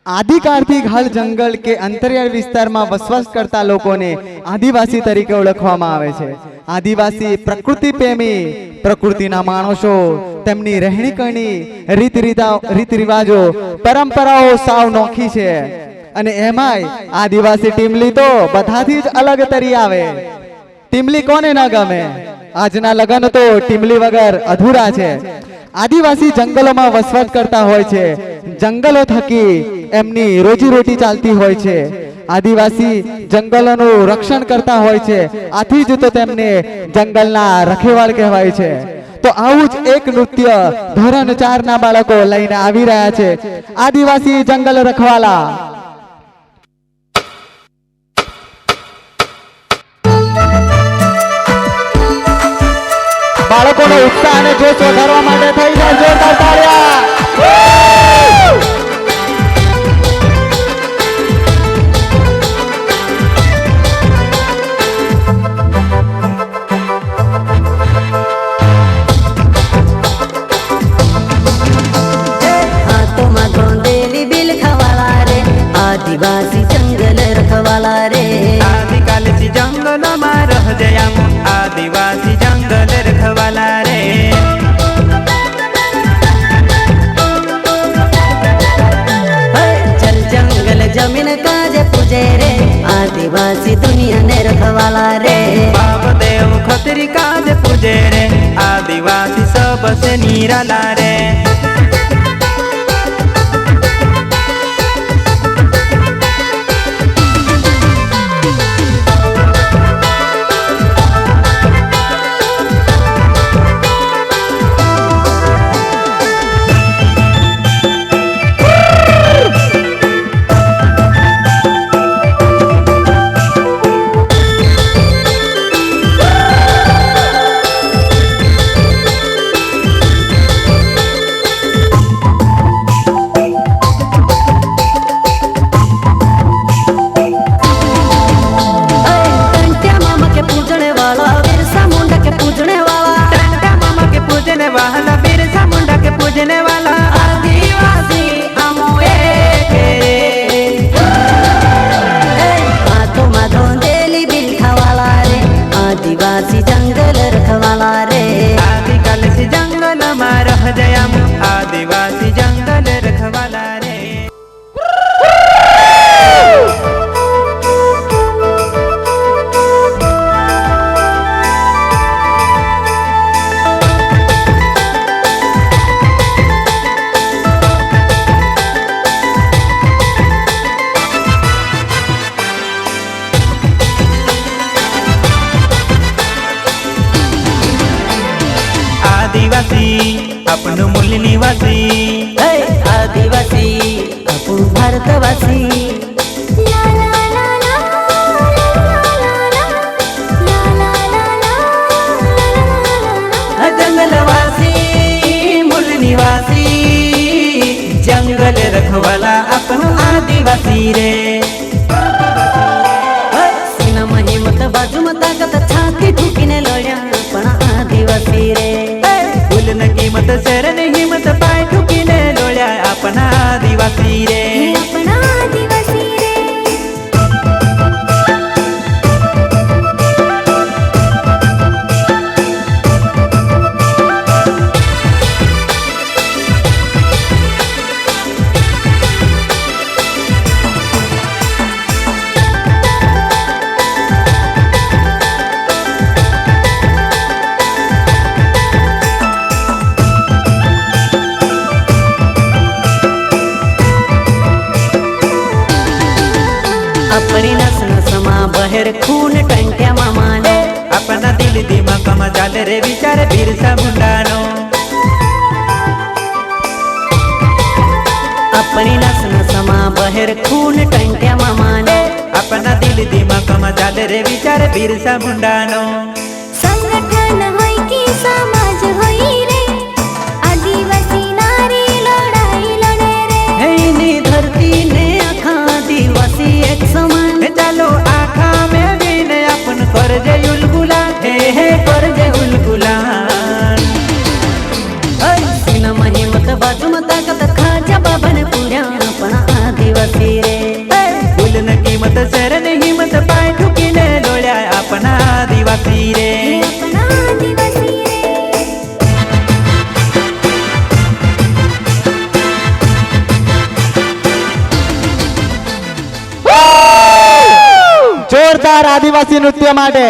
આદિકાળથી ઘાલ જંગલ કે અંતરિયાળ વિસ્તારમાં વસવાટ કરતા લોકોને આદિવાસી તરીકે ઓળખવામાં આવે છે। આદિવાસી પ્રકૃતિ પ્રેમી, પ્રકૃતિના માણસો, તેમની રહેણી કરણી, રીત રિવાજો, પરંપરાઓ સાવ નોખી છે। અને એમાંય આદિવાસી ટીમલી તો બધાથી જ અલગ તરી આવે। ટીમલી કોને ન ગમે? આજના લગન તો ટીમલી વગર અધૂરા છે। आदिवासी जंगलों में वसवाट करता होय छे। जंगलों थकी एमनी रोजी रोटी चालती होय छे। आदिवासी जंगलों रक्षण करता होय छे। आथी ज तो तेमने जंगलना रखेवाळ कहेवाय छे। तो आवुं ज एक नृत्य धोरण 4 ना बाळको लईने आवी रह्या छे, आदिवासी जंगल रखवाला। बाळकोनो उत्साह અને જોશ વધારવા માટે થઈ જાય જોરદાર તાળીਆਂ। हाथों गोंदेली बिल खवाला रे, आदिवासी जंगल रखवाला रे। आदिकालची जंगल में रह जया, आदिवासी जंगल रखवाला रे। जल जंगल जमीन काजे पूजे रे, आदिवासी दुनिया ने रखवाला रे। बाप देव खतरी काजे पूजे रे, आदिवासी सबसे निराला रे। आदिवासी जंगल रखवाला रे। आदिकाल से जंगल में रह जया, आदिवासी जंगल रखवाला रे। आदिवासी अपन मूल निवासी, आदिवासी अपन भारतवासी। जंगलवासी मूल निवासी, जंगल रखवाला अपन आदिवासी रे। सीना महिमत बाजू में ताकत छाती ठुकीने लढ्या पण आदिवासी रे। फुलन किंमत शरण हिम्मत पाय ठुकीने लोळ्या आपण आदिवासी रे। आपण आदिवासी रे। अपनी नस नस मा बहेर खून टंट्या मामाने, अपना दिल दिमाग में चाले रे विचार बिरसा मुंडानो। अपनी नस नस मा बहेर खून टंट्या मामाने, अपना दिल दिमाग में चाले रे विचार बिरसा मुंडानो। संगठन होय की समाज होय रे, आदिवासी नारी लढाई लढे रे। हे नी धरती ने आखा आदिवासी एक समान। चालो आखा में बिन अपन करजे उलगुला, हे करजे उलगुलान। सीना महिमत बाजू में ताकत खाजा बाबन पुऱ्या पण आदिवासी જોરદાર આદિવાસી નૃત્ય માટે